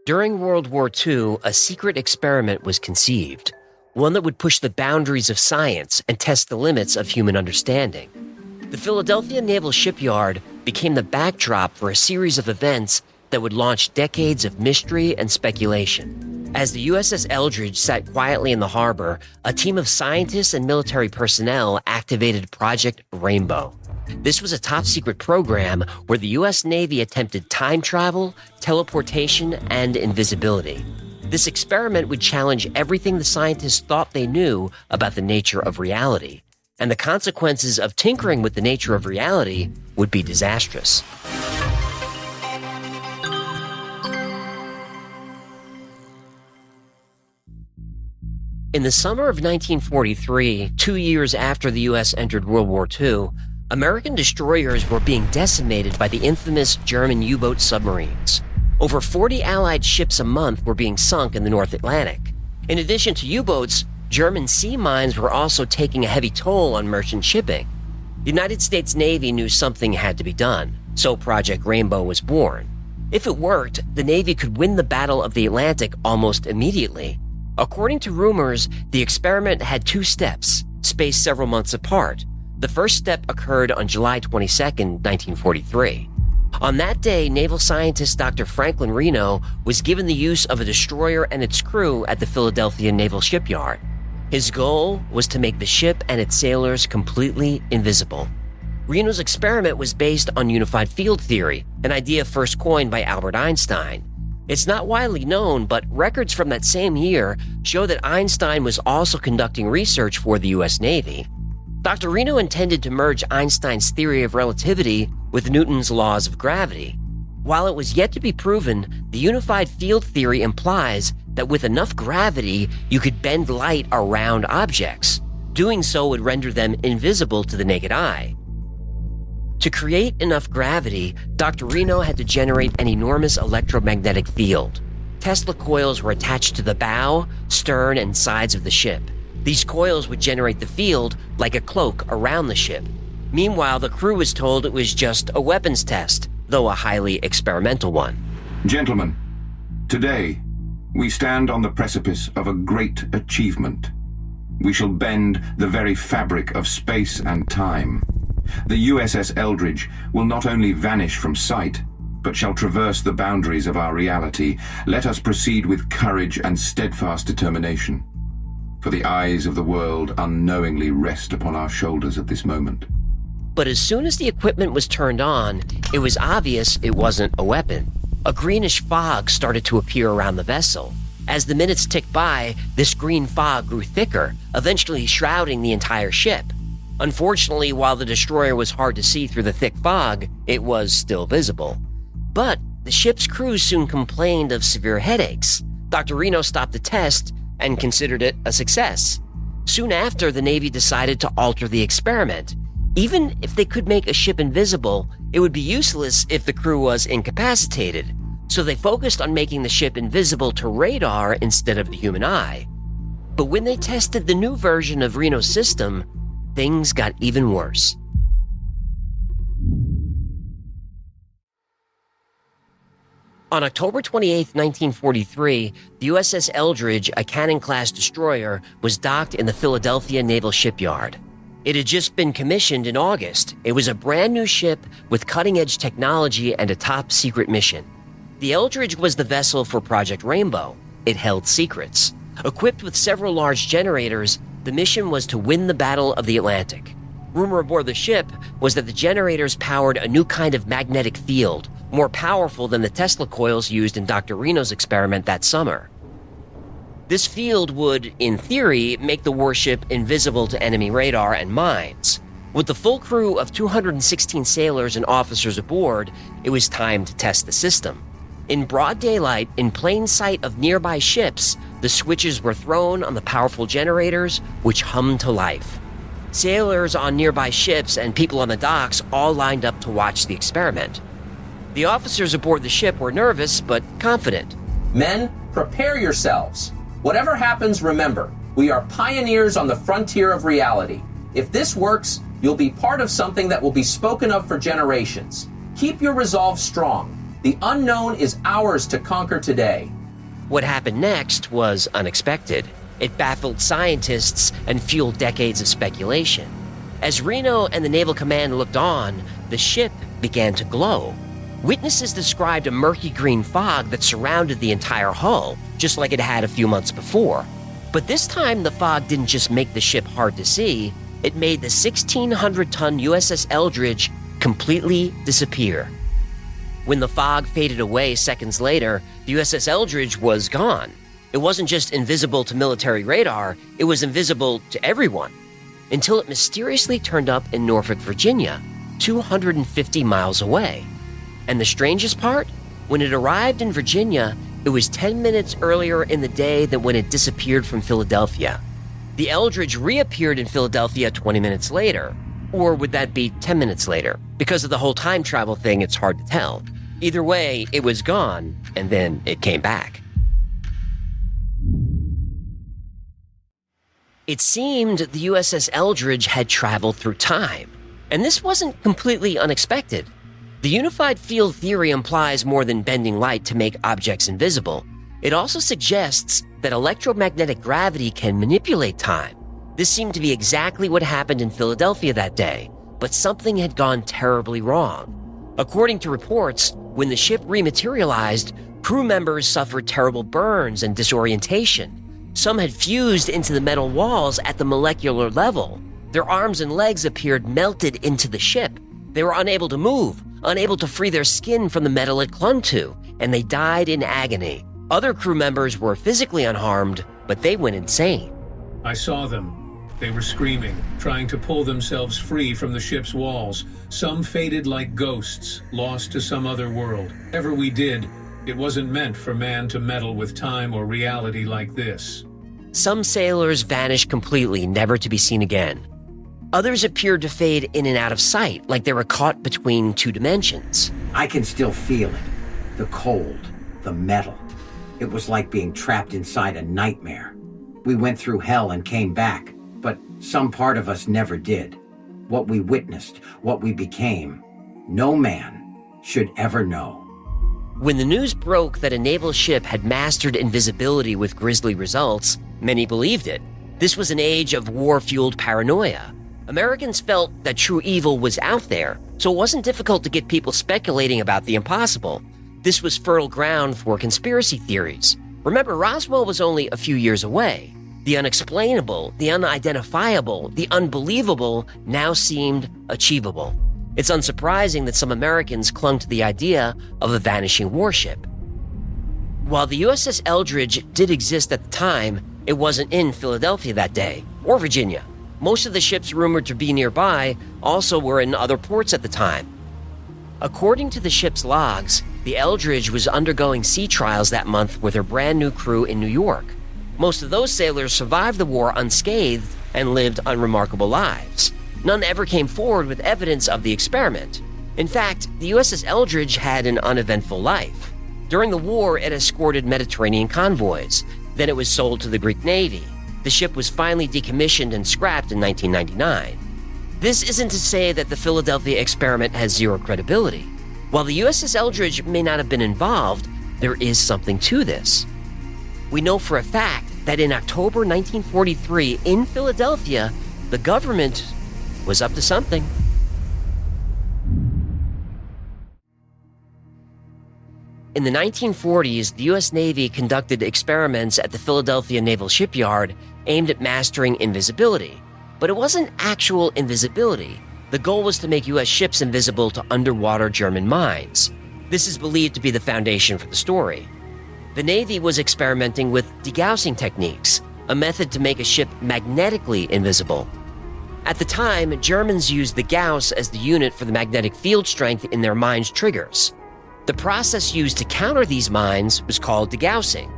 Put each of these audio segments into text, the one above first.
During World War II, a secret experiment was conceived, one that would push the boundaries of science and test the limits of human understanding. The Philadelphia Naval Shipyard became the backdrop for a series of events that would launch decades of mystery and speculation. As the USS Eldridge sat quietly in the harbor, a team of scientists and military personnel activated Project Rainbow. This was a top-secret program where the U.S. Navy attempted time travel, teleportation, and invisibility. This experiment would challenge everything the scientists thought they knew about the nature of reality, and the consequences of tinkering with the nature of reality would be disastrous. In the summer of 1943, 2 years after the U.S. entered World War II, American destroyers were being decimated by the infamous German U-boat submarines. Over 40 Allied ships a month were being sunk in the North Atlantic. In addition to U-boats, German sea mines were also taking a heavy toll on merchant shipping. The United States Navy knew something had to be done, so Project Rainbow was born. If it worked, the Navy could win the Battle of the Atlantic almost immediately. According to rumors, the experiment had 2 steps, spaced several months apart. The first step occurred on July 22, 1943. On that day, naval scientist Dr. Franklin Reno was given the use of a destroyer and its crew at the Philadelphia Naval Shipyard. His goal was to make the ship and its sailors completely invisible. Reno's experiment was based on unified field theory, an idea first coined by Albert Einstein. It's not widely known, but records from that same year show that Einstein was also conducting research for the U.S. Navy. Dr. Reno intended to merge Einstein's theory of relativity with Newton's laws of gravity. While it was yet to be proven, the unified field theory implies that with enough gravity, you could bend light around objects. Doing so would render them invisible to the naked eye. To create enough gravity, Dr. Reno had to generate an enormous electromagnetic field. Tesla coils were attached to the bow, stern, and sides of the ship. These coils would generate the field like a cloak around the ship. Meanwhile, the crew was told it was just a weapons test, though a highly experimental one. Gentlemen, today we stand on the precipice of a great achievement. We shall bend the very fabric of space and time. The USS Eldridge will not only vanish from sight, but shall traverse the boundaries of our reality. Let us proceed with courage and steadfast determination. For the eyes of the world unknowingly rest upon our shoulders at this moment. But as soon as the equipment was turned on, it was obvious it wasn't a weapon. A greenish fog started to appear around the vessel. As the minutes ticked by, this green fog grew thicker, eventually shrouding the entire ship. Unfortunately, while the destroyer was hard to see through the thick fog, it was still visible. But the ship's crew soon complained of severe headaches. Dr. Reno stopped the test and considered it a success. Soon after, the Navy decided to alter the experiment. Even if they could make a ship invisible, it would be useless if the crew was incapacitated. So they focused on making the ship invisible to radar instead of the human eye. But when they tested the new version of Reno's system, things got even worse. On October 28, 1943, the USS Eldridge, a Cannon-class destroyer, was docked in the Philadelphia Naval Shipyard. It had just been commissioned in August. It was a brand new ship with cutting-edge technology and a top-secret mission. The Eldridge was the vessel for Project Rainbow. It held secrets. Equipped with several large generators, the mission was to win the Battle of the Atlantic. Rumor aboard the ship was that the generators powered a new kind of magnetic field, more powerful than the Tesla coils used in Dr. Reno's experiment that summer. This field would, in theory, make the warship invisible to enemy radar and mines. With the full crew of 216 sailors and officers aboard, it was time to test the system. In broad daylight, in plain sight of nearby ships, the switches were thrown on the powerful generators, which hummed to life. Sailors on nearby ships and people on the docks all lined up to watch the experiment. The officers aboard the ship were nervous, but confident. Men, prepare yourselves. Whatever happens, remember, we are pioneers on the frontier of reality. If this works, you'll be part of something that will be spoken of for generations. Keep your resolve strong. The unknown is ours to conquer today. What happened next was unexpected. It baffled scientists and fueled decades of speculation. As Reno and the Naval Command looked on, the ship began to glow. Witnesses described a murky green fog that surrounded the entire hull, just like it had a few months before. But this time, the fog didn't just make the ship hard to see, it made the 1,600-ton USS Eldridge completely disappear. When the fog faded away seconds later, the USS Eldridge was gone. It wasn't just invisible to military radar, it was invisible to everyone, until it mysteriously turned up in Norfolk, Virginia, 250 miles away. And the strangest part? When it arrived in Virginia, it was 10 minutes earlier in the day than when it disappeared from Philadelphia. The Eldridge reappeared in Philadelphia 20 minutes later. Or would that be 10 minutes later? Because of the whole time travel thing, it's hard to tell. Either way, it was gone, and then it came back. It seemed the USS Eldridge had traveled through time, and this wasn't completely unexpected. The unified field theory implies more than bending light to make objects invisible. It also suggests that electromagnetic gravity can manipulate time. This seemed to be exactly what happened in Philadelphia that day, but something had gone terribly wrong. According to reports, when the ship rematerialized, crew members suffered terrible burns and disorientation. Some had fused into the metal walls at the molecular level. Their arms and legs appeared melted into the ship. They were unable to move, unable to free their skin from the metal it clung to, and they died in agony. Other crew members were physically unharmed, but they went insane. I saw them. They were screaming, trying to pull themselves free from the ship's walls. Some faded like ghosts, lost to some other world. Whatever we did, it wasn't meant for man to meddle with time or reality like this. Some sailors vanished completely, never to be seen again. Others appeared to fade in and out of sight, like they were caught between two dimensions. I can still feel it. The cold, the metal. It was like being trapped inside a nightmare. We went through hell and came back, but some part of us never did. What we witnessed, what we became, no man should ever know. When the news broke that a naval ship had mastered invisibility with grisly results, many believed it. This was an age of war-fueled paranoia. Americans felt that true evil was out there, so it wasn't difficult to get people speculating about the impossible. This was fertile ground for conspiracy theories. Remember, Roswell was only a few years away. The unexplainable, the unidentifiable, the unbelievable now seemed achievable. It's unsurprising that some Americans clung to the idea of a vanishing warship. While the USS Eldridge did exist at the time, it wasn't in Philadelphia that day, or Virginia. Most of the ships rumored to be nearby also were in other ports at the time. According to the ship's logs, the Eldridge was undergoing sea trials that month with her brand new crew in New York. Most of those sailors survived the war unscathed and lived unremarkable lives. None ever came forward with evidence of the experiment. In fact, the USS Eldridge had an uneventful life. During the war, it escorted Mediterranean convoys. Then it was sold to the Greek Navy. The ship was finally decommissioned and scrapped in 1999. This isn't to say that the Philadelphia experiment has zero credibility. While the USS Eldridge may not have been involved, there is something to this. We know for a fact that in October 1943 in Philadelphia, the government was up to something. In the 1940s, the U.S. Navy conducted experiments at the Philadelphia Naval Shipyard aimed at mastering invisibility. But it wasn't actual invisibility. The goal was to make U.S. ships invisible to underwater German mines. This is believed to be the foundation for the story. The Navy was experimenting with degaussing techniques, a method to make a ship magnetically invisible. At the time, Germans used the Gauss as the unit for the magnetic field strength in their mines' triggers. The process used to counter these mines was called degaussing.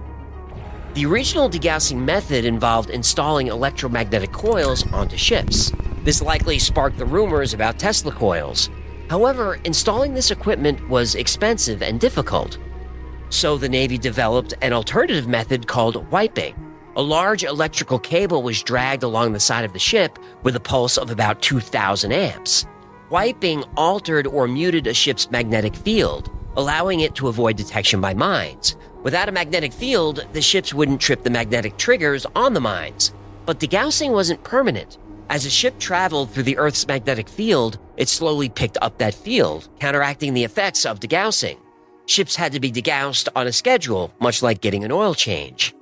The original degaussing method involved installing electromagnetic coils onto ships. This likely sparked the rumors about Tesla coils. However, installing this equipment was expensive and difficult. So the Navy developed an alternative method called wiping. A large electrical cable was dragged along the side of the ship with a pulse of about 2,000 amps. Wiping altered or muted a ship's magnetic field. allowing it to avoid detection by mines. Without a magnetic field, the ships wouldn't trip the magnetic triggers on the mines. But degaussing wasn't permanent. As a ship traveled through the Earth's magnetic field, it slowly picked up that field, counteracting the effects of degaussing. Ships had to be degaussed on a schedule, much like getting an oil change.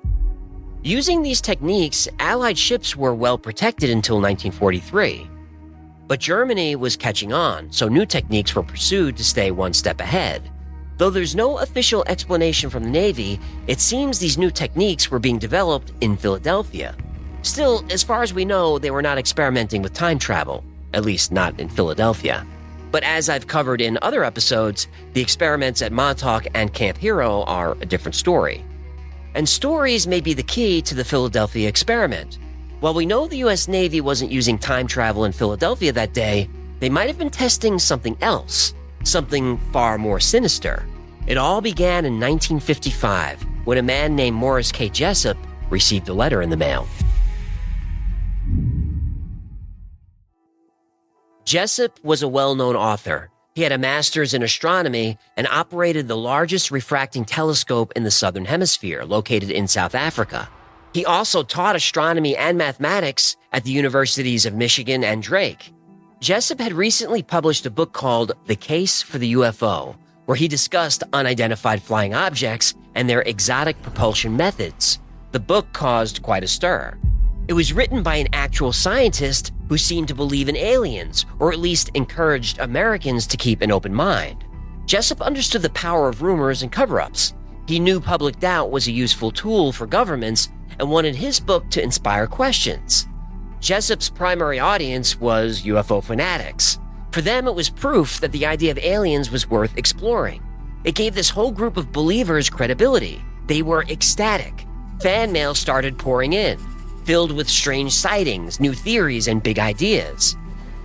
Using these techniques, Allied ships were well protected until 1943. But Germany was catching on, so new techniques were pursued to stay one step ahead. Though there's no official explanation from the Navy, it seems these new techniques were being developed in Philadelphia. Still, as far as we know, they were not experimenting with time travel, at least not in Philadelphia. But as I've covered in other episodes, the experiments at Montauk and Camp Hero are a different story. And stories may be the key to the Philadelphia experiment. While we know the US Navy wasn't using time travel in Philadelphia that day, they might have been testing something else, something far more sinister. It all began in 1955, when a man named Morris K. Jessup received a letter in the mail. Jessup was a well-known author. He had a master's in astronomy and operated the largest refracting telescope in the Southern Hemisphere, located in South Africa. He also taught astronomy and mathematics at the universities of Michigan and Drake. Jessup had recently published a book called The Case for the UFO, where he discussed unidentified flying objects and their exotic propulsion methods. The book caused quite a stir. It was written by an actual scientist who seemed to believe in aliens, or at least encouraged Americans to keep an open mind. Jessup understood the power of rumors and cover-ups. He knew public doubt was a useful tool for governments and wanted his book to inspire questions. Jessup's primary audience was UFO fanatics. For them, it was proof that the idea of aliens was worth exploring. It gave this whole group of believers credibility. They were ecstatic. Fan mail started pouring in, filled with strange sightings, new theories, and big ideas.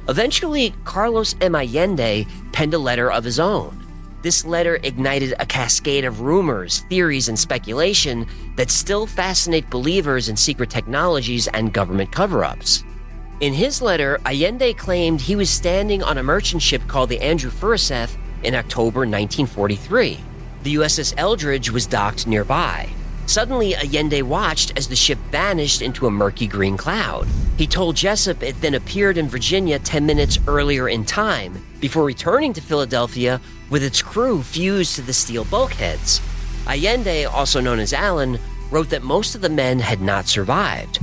Eventually, Carlos M. Allende penned a letter of his own. This letter ignited a cascade of rumors, theories, and speculation that still fascinate believers in secret technologies and government cover-ups. In his letter, Allende claimed he was standing on a merchant ship called the Andrew Furuseth in October 1943. The USS Eldridge was docked nearby. Suddenly, Allende watched as the ship vanished into a murky green cloud. He told Jessup it then appeared in Virginia 10 minutes earlier in time, before returning to Philadelphia with its crew fused to the steel bulkheads. Allende, also known as Allen, wrote that most of the men had not survived.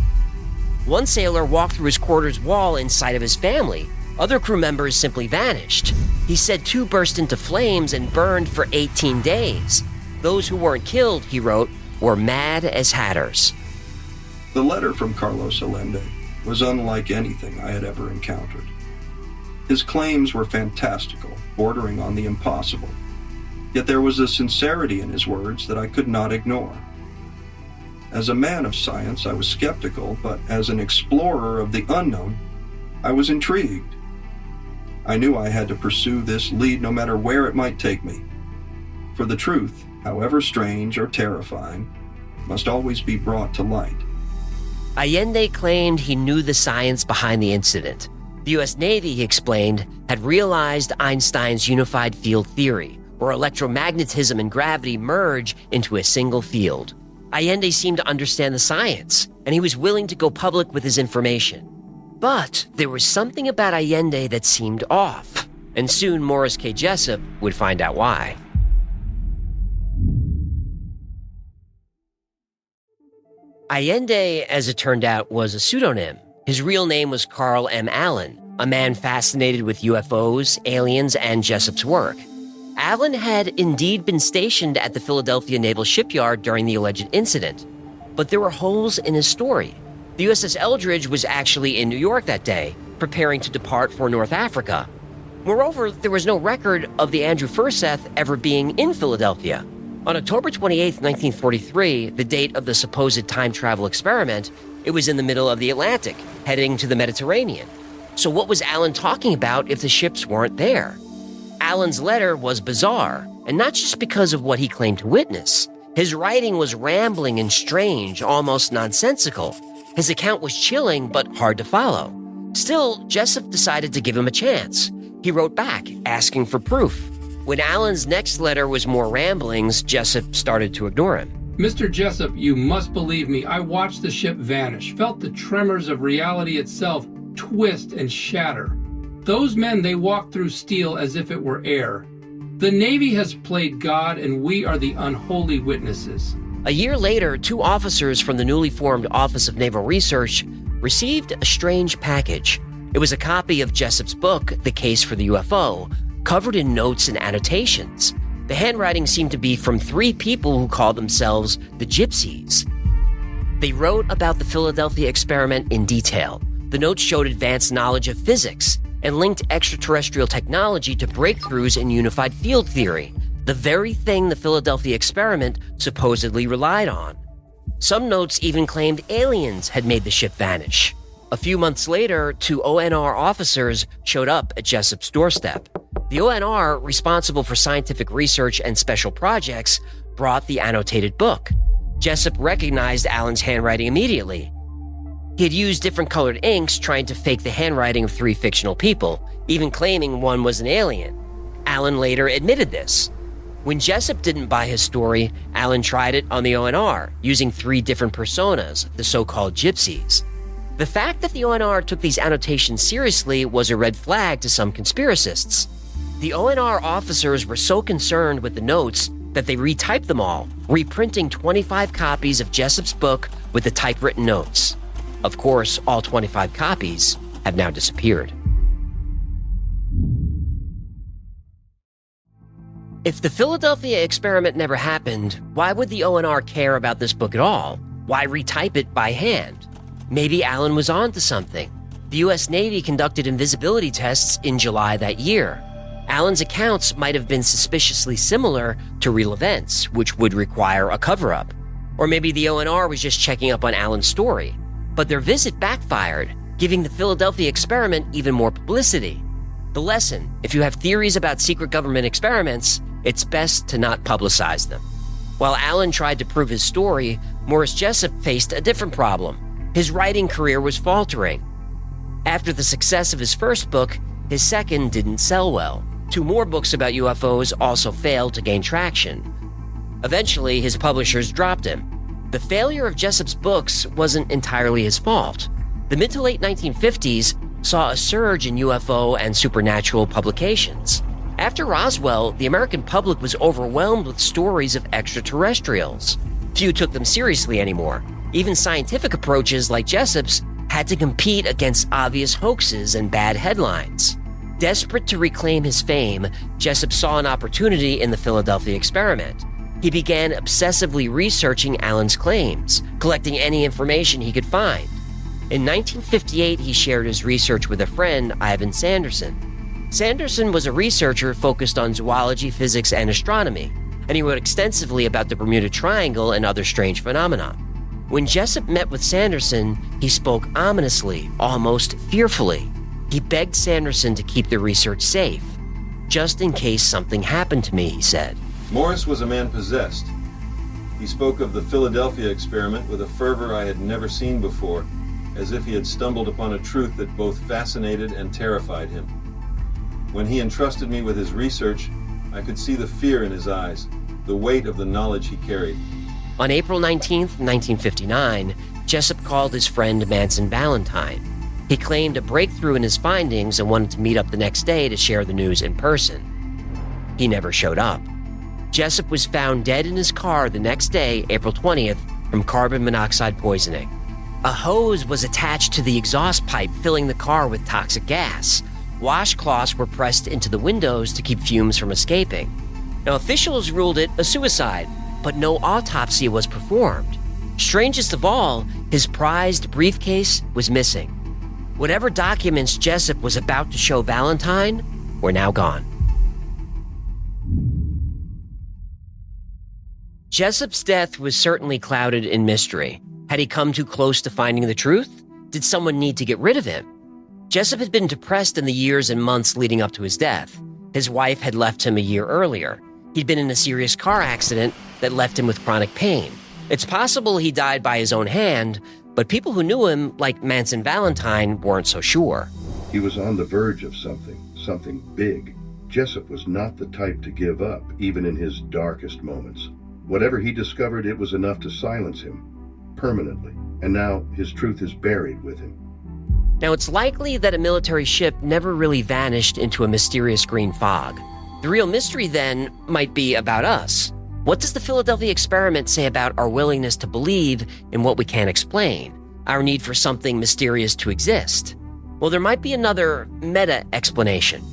One sailor walked through his quarters wall in sight of his family. Other crew members simply vanished. He said 2 burst into flames and burned for 18 days. Those who weren't killed, he wrote, were mad as hatters. The letter from Carlos Allende was unlike anything I had ever encountered. His claims were fantastical, bordering on the impossible. Yet there was a sincerity in his words that I could not ignore. As a man of science, I was skeptical, but as an explorer of the unknown, I was intrigued. I knew I had to pursue this lead no matter where it might take me. For the truth, however strange or terrifying, must always be brought to light. Allende claimed he knew the science behind the incident. The US Navy, he explained, had realized Einstein's unified field theory, where electromagnetism and gravity merge into a single field. Allende seemed to understand the science, and he was willing to go public with his information. But there was something about Allende that seemed off, and soon Morris K. Jessup would find out why. Allende, as it turned out, was a pseudonym. His real name was Carl M. Allen, a man fascinated with UFOs, aliens, and Jessup's work. Allen had indeed been stationed at the Philadelphia Naval Shipyard during the alleged incident, but there were holes in his story. The USS Eldridge was actually in New York that day, preparing to depart for North Africa. Moreover, there was no record of the Andrew Furuseth ever being in Philadelphia. On October 28, 1943, the date of the supposed time travel experiment, it was in the middle of the Atlantic, heading to the Mediterranean. So what was Allen talking about if the ships weren't there? Allen's letter was bizarre, and not just because of what he claimed to witness. His writing was rambling and strange, almost nonsensical. His account was chilling, but hard to follow. Still, Jessup decided to give him a chance. He wrote back, asking for proof. When Allen's next letter was more ramblings, Jessup started to ignore him. Mr. Jessup, you must believe me. I watched the ship vanish, felt the tremors of reality itself twist and shatter. Those men, they walked through steel as if it were air. The Navy has played God, and we are the unholy witnesses. A year later, 2 officers from the newly formed Office of Naval Research received a strange package. It was a copy of Jessup's book, The Case for the UFO, covered in notes and annotations. The handwriting seemed to be from 3 people who called themselves the Gypsies. They wrote about the Philadelphia experiment in detail. The notes showed advanced knowledge of physics and linked extraterrestrial technology to breakthroughs in unified field theory, the very thing the Philadelphia experiment supposedly relied on. Some notes even claimed aliens had made the ship vanish. A few months later, 2 ONR officers showed up at Jessup's doorstep. The ONR, responsible for scientific research and special projects, brought the annotated book. Jessup recognized Allen's handwriting immediately. He had used different colored inks trying to fake the handwriting of 3 fictional people, even claiming one was an alien. Allen later admitted this. When Jessup didn't buy his story, Allen tried it on the ONR, using 3 different personas, the so-called Gypsies. The fact that the ONR took these annotations seriously was a red flag to some conspiracists. The ONR officers were so concerned with the notes that they retyped them all, reprinting 25 copies of Jessup's book with the typewritten notes. Of course, all 25 copies have now disappeared. If the Philadelphia experiment never happened, why would the ONR care about this book at all? Why retype it by hand? Maybe Allen was on to something. The U.S. Navy conducted invisibility tests in July that year. Allen's accounts might have been suspiciously similar to real events, which would require a cover-up. Or maybe the ONR was just checking up on Allen's story. But their visit backfired, giving the Philadelphia experiment even more publicity. The lesson: if you have theories about secret government experiments, it's best to not publicize them. While Allen tried to prove his story, Morris Jessup faced a different problem. His writing career was faltering. After the success of his first book, his second didn't sell well. 2 more books about UFOs also failed to gain traction. Eventually, his publishers dropped him. The failure of Jessup's books wasn't entirely his fault. The mid to late 1950s saw a surge in UFO and supernatural publications. After Roswell, the American public was overwhelmed with stories of extraterrestrials. Few took them seriously anymore. Even scientific approaches like Jessup's had to compete against obvious hoaxes and bad headlines. Desperate to reclaim his fame, Jessup saw an opportunity in the Philadelphia experiment. He began obsessively researching Allen's claims, collecting any information he could find. In 1958, he shared his research with a friend, Ivan Sanderson. Sanderson was a researcher focused on zoology, physics, and astronomy, and he wrote extensively about the Bermuda Triangle and other strange phenomena. When Jessup met with Sanderson, he spoke ominously, almost fearfully. He begged Sanderson to keep the research safe. "Just in case something happened to me," he said. Morris was a man possessed. He spoke of the Philadelphia experiment with a fervor I had never seen before, as if he had stumbled upon a truth that both fascinated and terrified him. When he entrusted me with his research, I could see the fear in his eyes, the weight of the knowledge he carried. On April 19, 1959, Jessup called his friend Manson Valentine. He claimed a breakthrough in his findings and wanted to meet up the next day to share the news in person. He never showed up. Jessup was found dead in his car the next day, April 20th, from carbon monoxide poisoning. A hose was attached to the exhaust pipe, filling the car with toxic gas. Washcloths were pressed into the windows to keep fumes from escaping. Now, officials ruled it a suicide, but no autopsy was performed. Strangest of all, his prized briefcase was missing. Whatever documents Jessup was about to show Valentine were now gone. Jessup's death was certainly clouded in mystery. Had he come too close to finding the truth? Did someone need to get rid of him? Jessup had been depressed in the years and months leading up to his death. His wife had left him a year earlier. He'd been in a serious car accident that left him with chronic pain. It's possible he died by his own hand, but people who knew him, like Manson Valentine, weren't so sure. He was on the verge of something big, Jessup was not the type to give up, even in his darkest moments. Whatever he discovered, it was enough to silence him permanently, and now his truth is buried with him. Now, it's likely that a military ship never really vanished into a mysterious green fog. The real mystery, then, might be about us. What does the Philadelphia experiment say about our willingness to believe in what we can't explain? Our need for something mysterious to exist? Well, there might be another meta-explanation.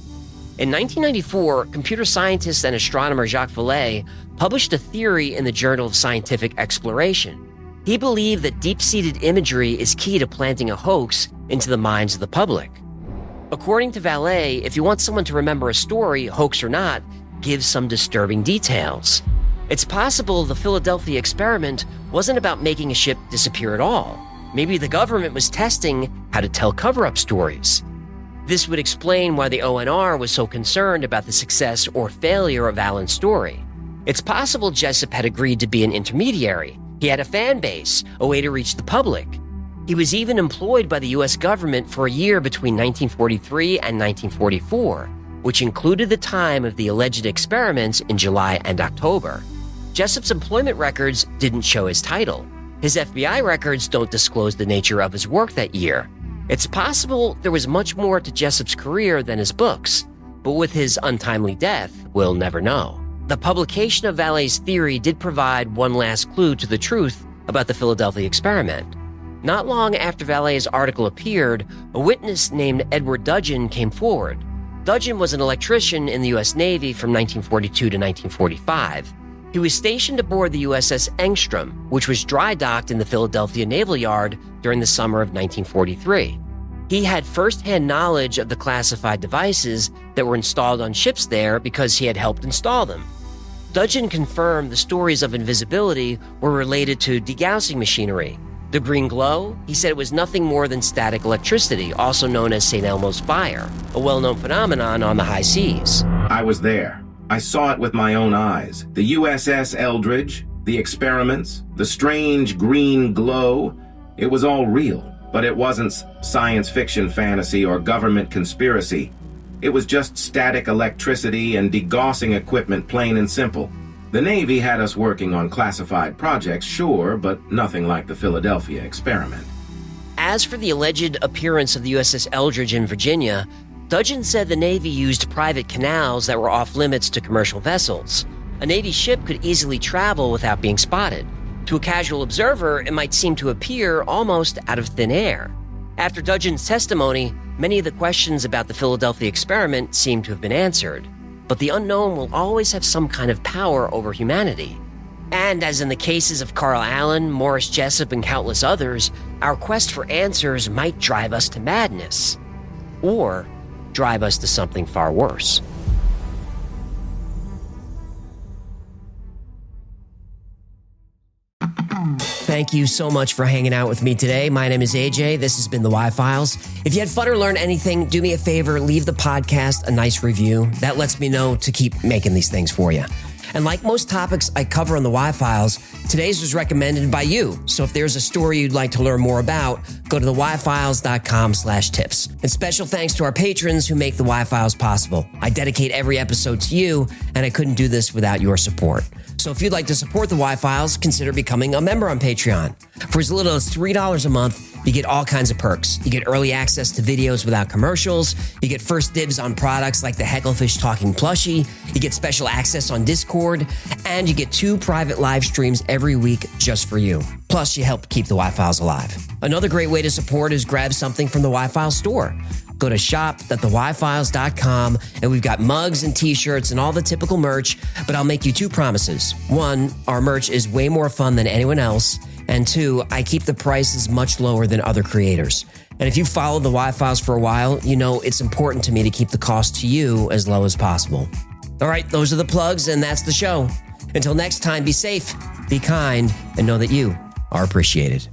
In 1994, computer scientist and astronomer Jacques Vallée published a theory in the Journal of Scientific Exploration. He believed that deep-seated imagery is key to planting a hoax into the minds of the public. According to Vallée, if you want someone to remember a story, hoax or not, give some disturbing details. It's possible the Philadelphia experiment wasn't about making a ship disappear at all. Maybe the government was testing how to tell cover-up stories. This would explain why the ONR was so concerned about the success or failure of Allen's story. It's possible Jessup had agreed to be an intermediary. He had a fan base, a way to reach the public. He was even employed by the U.S. government for a year between 1943 and 1944, which included the time of the alleged experiments in July and October. Jessup's employment records didn't show his title. His FBI records don't disclose the nature of his work that year. It's possible there was much more to Jessup's career than his books, but with his untimely death, we'll never know. The publication of Vallée's theory did provide one last clue to the truth about the Philadelphia experiment. Not long after Vallée's article appeared, a witness named Edward Dudgeon came forward. Dudgeon was an electrician in the U.S. Navy from 1942 to 1945. He was stationed aboard the USS Engstrom, which was dry docked in the Philadelphia Naval Yard during the summer of 1943. He had first-hand knowledge of the classified devices that were installed on ships there because he had helped install them. Dudgeon confirmed the stories of invisibility were related to degaussing machinery. The green glow, he said it was nothing more than static electricity, also known as St. Elmo's fire, a well-known phenomenon on the high seas. I was there. I saw it with my own eyes. The USS Eldridge, the experiments, the strange green glow. It was all real, but it wasn't science fiction fantasy or government conspiracy. It was just static electricity and degaussing equipment, plain and simple. The Navy had us working on classified projects, sure, but nothing like the Philadelphia experiment. As for the alleged appearance of the USS Eldridge in Virginia, Dudgeon said the Navy used private canals that were off limits to commercial vessels. A Navy ship could easily travel without being spotted. To a casual observer, it might seem to appear almost out of thin air. After Dudgeon's testimony, many of the questions about the Philadelphia experiment seem to have been answered. But the unknown will always have some kind of power over humanity. And as in the cases of Carl Allen, Morris Jessup, and countless others, our quest for answers might drive us to madness. Or drive us to something far worse. Thank you so much for hanging out with me today. My name is AJ. This has been the Y-Files. If you had fun or learned anything, do me a favor, leave the podcast a nice review. That lets me know to keep making these things for you. And like most topics I cover on the Y-Files, today's was recommended by you. So if there's a story you'd like to learn more about, go to theyfiles.com/tips. And special thanks to our patrons who make the Y-Files possible. I dedicate every episode to you, and I couldn't do this without your support. So if you'd like to support the Y-Files, consider becoming a member on Patreon. For as little as $3 a month, you get all kinds of perks. You get early access to videos without commercials. You get first dibs on products like the Hecklefish Talking Plushie. You get special access on Discord. And you get 2 private live streams every week just for you. Plus, you help keep the Y-Files alive. Another great way to support is grab something from the Y-Files store. Go to shop.theyfiles.com, and we've got mugs and t-shirts and all the typical merch, but I'll make you 2 promises. 1, our merch is way more fun than anyone else. And 2, I keep the prices much lower than other creators. And if you followed the Y-Files for a while, you know it's important to me to keep the cost to you as low as possible. All right, those are the plugs, and that's the show. Until next time, be safe, be kind, and know that you are appreciated.